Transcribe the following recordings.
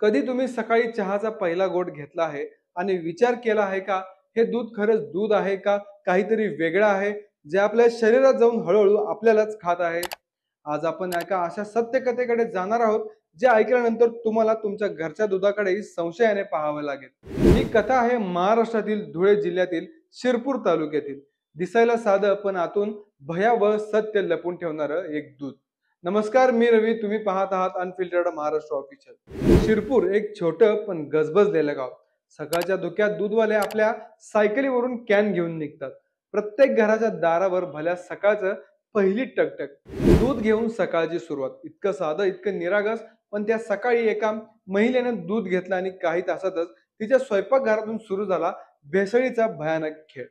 कधी तुम्ही सकाळी चहाचा पहिला घोट घेतला आहे आणि विचार केला आहे का, हे दूध खरंच दूध आहे का काहीतरी वेगळं आहे जे आपल्या शरीरात जाऊन हळूहळू आपल्यालाच खात आहे? आज आपण एका अशा सत्य कथेकडे जाणार आहोत जे ऐकल्यानंतर तुम्हाला तुमच्या घरच्या दुधाकडेही संशयाने पाहावं लागेल. ही कथा आहे महाराष्ट्रातील धुळे जिल्ह्यातील शिरपूर तालुक्यातील. दिसायला साधं पण आतून भयावह सत्य लपून ठेवणारं एक दूध. नमस्कार, मी रवी. तुम्ही पाहत आहात अनफिल्टर्ड महाराष्ट्र ऑफिशियल. शिरपूर एक छोटं पण गजबजलेलं गाव. सकाळच्या धुक्यात दूधवाले आपल्या सायकलीवरून कॅन घेऊन निघतात. प्रत्येक घराच्या दारावर भल्या सकाळचं पहिली टकटक. दूध घेऊन सकाळची सुरुवात. इतकं साधं, इतकं निरागस. पण त्या सकाळी एका महिलेनं दूध घेतलं आणि काही तासातच तिच्या स्वयंपाकघरातून सुरू झाला भेसळीचा भयानक खेळ.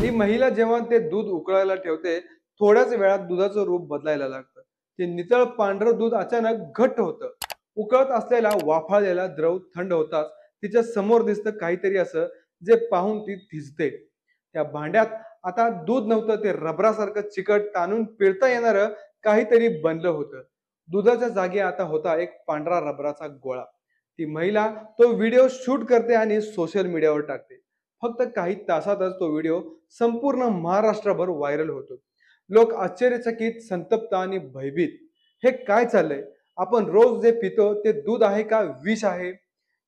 ही महिला जेव्हा ते दूध उकळायला ठेवते, थोड्याच वेळात दुधाचं रूप बदलायला लागतं. ते नितळ पांढरं दूध अचानक घट्ट होतं. उकळत असलेला वाफाळलेला द्रव थंड होताच तिच्या समोर दिसतं काहीतरी असं जे पाहून ती थिजते. त्या भांड्यात आता दूध नव्हतं, ते रबरासारखं चिकट ताणून पिळता येणारं काहीतरी बनलं होतं. दुधाच्या जागी आता होता एक पांढरा रबराचा गोळा. ती महिला तो व्हिडिओ शूट करते आणि सोशल मीडियावर टाकते. फक्त काही तासातच तो व्हिडिओ संपूर्ण महाराष्ट्रभर व्हायरल होतो. लोक आश्चर्यचकित, संतप्त आणि भयभीत. हे काय चाललंय? आपण रोज जे पितो ते दूध आहे का विष आहे?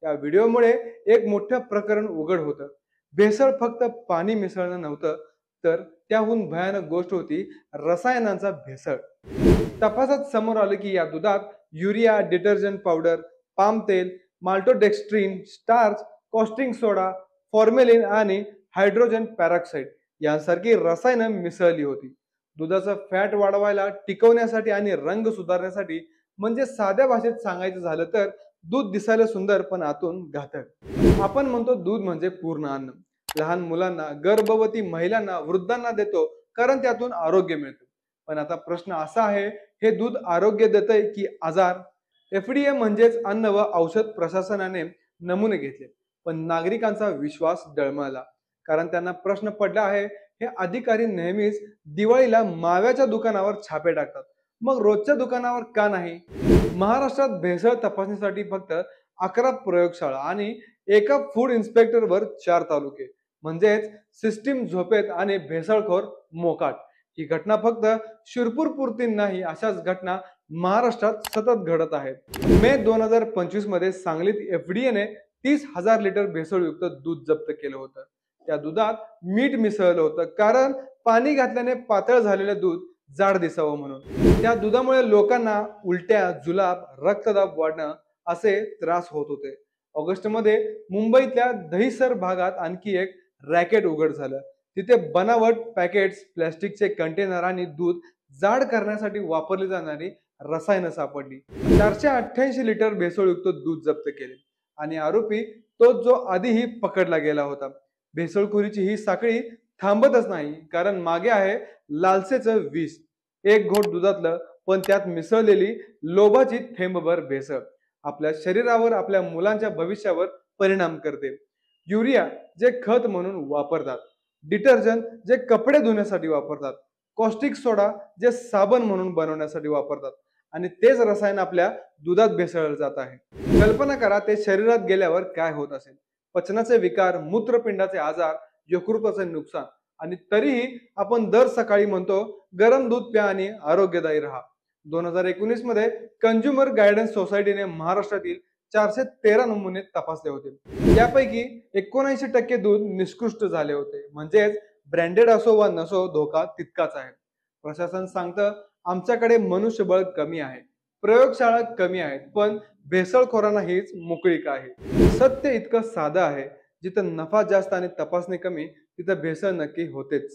या व्हिडिओमुळे एक मोठं प्रकरण उघड होतं. भेसळ फक्त पाणी मिसळणं नव्हतं, तर त्याहून भयानक गोष्ट होती रसायनांचा भेसळ. तपासात समोर आलं की या दुधात युरिया, डिटर्जंट पावडर, पाम तेल, माल्टोडेक्स्ट्रीन, स्टार्च, कॉस्टिंग सोडा, फॉर्मेलिन आणि हायड्रोजन पॅरॉक्साईड यांसारखी रसायनं मिसळली होती. दुधाचं फॅट वाढवायला, टिकवण्यासाठी आणि रंग सुधारण्यासाठी. म्हणजे साध्या भाषेत सांगायचं झालं तर दूध दिसायला सुंदर पण आतून घातक. आपण म्हणतो दूध म्हणजे पूर्ण अन्न. लहान मुलांना, गर्भवती महिलांना, वृद्धांना देतो कारण त्यातून आरोग्य मिळतं. पण आता प्रश्न असा आहे, हे दूध आरोग्य देतंय की आजार? FDA म्हणजेच अन्न व औषध प्रशासनाने नमुने घेतले, पण नागरिकांचा विश्वास डळमळला. कारण त्यांना प्रश्न पडला आहे, हे अधिकारी नेहमीच दिवाळीला माव्याच्या दुकानावर छापे टाकतात, मग रोजच्या दुकानावर का नाही? महाराष्ट्रात भेसळ तपासणीसाठी फक्त 11 प्रयोगशाळा आणि एका फूड इन्स्पेक्टरवर 4 तालुके. म्हणजेच सिस्टीम झोपेत आणि भेसळखोर मोकाट. ही घटना फक्त शिरपूर पुरती नाही, अशाच घटना महाराष्ट्रात सतत घडत आहेत. मे 2025 मध्ये सांगलीत FDA ने 30,000 लिटर भेसळयुक्त दूध जप्त केलं होतं. त्या दुधात मीठ मिसळलं होतं, कारण पाणी घातल्याने पातळ झालेलं दूध जाड दिसावं म्हणून. त्या दुधामुळे लोकांना उलट्या, जुलाब, रक्तदाब वाढणं असे त्रास होत होते. ऑगस्ट मध्ये मुंबईतल्या दहिसर भागात आणखी एक रॅकेट उघड झालं. तिथे बनावट पॅकेट्स, प्लॅस्टिकचे कंटेनर आणि दूध जाड करण्यासाठी वापरली जाणारी रसायनं सापडली. 488 लिटर भेसळयुक्त दूध जप्त केले आणि आरोपी तोच जो आधीही पकडला गेला होता. भेसळखोरीची ही साखळी थांबतच नाही, कारण मागे आहे लालसेचं विष. एक घोट दुधातलं, पण त्यात मिसळलेली लोभाची थेंबभर भेसळ आपल्या शरीरावर, आपल्या मुलांच्या भविष्यावर परिणाम करते. युरिया जे खत म्हणून वापरतात, डिटर्जंट जे कपडे धुण्यासाठी वापरतात, कॉस्टिक सोडा जे साबण म्हणून बनवण्यासाठी वापरतात, आणि तेच रसायन आपल्या दुधात भेसळलं जात आहे. कल्पना करा ते शरीरात गेल्यावर काय होत असेल. पचनाचे विकार, मूत्रपिंडाचे आजार, यकृताचे नुकसान. आणि तरीही आपण दर सकाळी म्हणतो गरम दूध प्या आणि आरोग्यदायी राहा. 2019 मध्ये कंझ्युमर गायडन्स सोसायटीने महाराष्ट्रातील 413 नमुने तपासले होते. त्यापैकी 79% दूध निष्कृष्ट झाले होते. म्हणजेच ब्रँडेड असो वा नसो, धोका तितकाच आहे. प्रशासन सांगतं आमच्याकडे मनुष्यबळ कमी आहे, प्रयोगशाळा कमी आहेत, पण भेसळखोरांना हीच मोकळीक आहे. सत्य इतकं साधं आहे, जिथं नफा जास्त आणि तपासणी कमी तिथं भेसळ नक्की होतेच.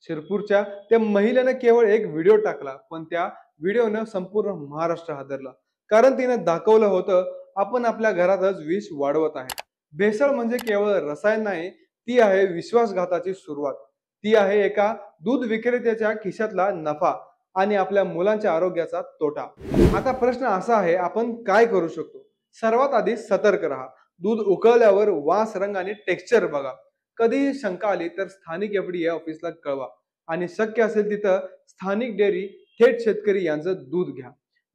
शिरपूरच्या त्या महिलेनं केवळ एक व्हिडिओ टाकला, पण त्या व्हिडिओनं संपूर्ण महाराष्ट्र हादरला. कारण तिनं दाखवलं होतं आपण आपल्या घरातच विष वाढवत आहे. भेसळ म्हणजे केवळ रसायन नाही, ती आहे विश्वासघाताची सुरुवात. ती आहे एका दूध विक्रेत्याच्या खिशातला नफा आणि आपल्या मुलांच्या आरोग्याचा तोटा. आता प्रश्न असा आहे, आपण काय करू शकतो? सर्वात आधी सतर्क राहा. दूध उकळल्यावर वास, रंग आणि टेक्स्चर बघा. कधीही शंका आली तर स्थानिक FDA ऑफिसला कळवा आणि शक्य असेल तिथं स्थानिक डेअरी, थेट शेतकरी यांचं दूध घ्या.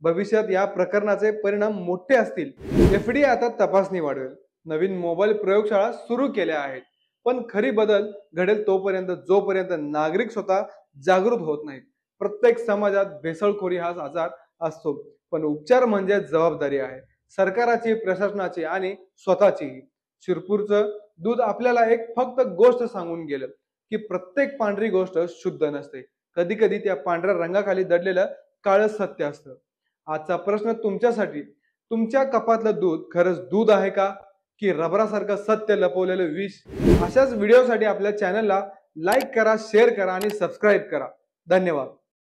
भविष्यात या प्रकरणाचे परिणाम मोठे असतील। FDA आता तपासणी वाढवेल, नवीन मोबाईल प्रयोगशाळा सुरू केल्या आहेत, पण खरी बदल घडेल तोपर्यंत जोपर्यंत नागरिक स्वतः जागृत होत नाहीत। प्रत्येक समाजात भेसळखोरी हा आजार असतो, पण उपचार म्हणजे जबाबदारी आहे, सरकाराची, प्रशासनाची आणि स्वतःचीही। शिरपूरचं दूध आपल्याला एक फक्त गोष्ट सांगून गेलं की प्रत्येक पांढरी गोष्ट शुद्ध नसते, कधी कधी त्या पांढऱ्या रंगाखाली दडलेलं काळं सत्य असतं। आजचा प्रश्न तुमच्यासाठी, तुमच्या कपातलं दूध खरंच दूध आहे का, की रबरासारखं सत्य लपवलेलं विष? अशाच व्हिडिओसाठी आपल्या चॅनलला लाईक करा, शेअर करा आणि सबस्क्राईब करा। धन्यवाद।